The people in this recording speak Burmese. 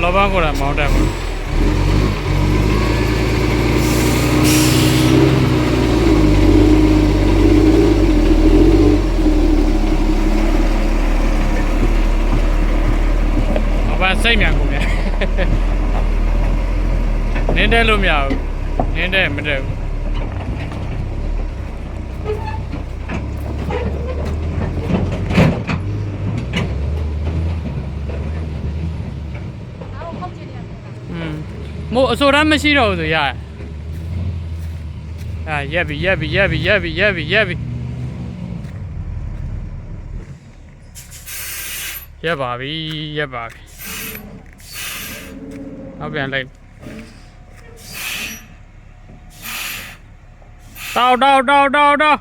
လောဘကိုလည်းမောင်းတက်ပါစိတ်မြန်ကုန်တယ်နင်းတဲလို့မရဘူးနင်းတဲမတက်ဘူးမို့အစိုးရမရှိတော့ဘူးဆိုရရက်ပြီရက်ပါပြီနောက်ပြန်လိုက်တောက်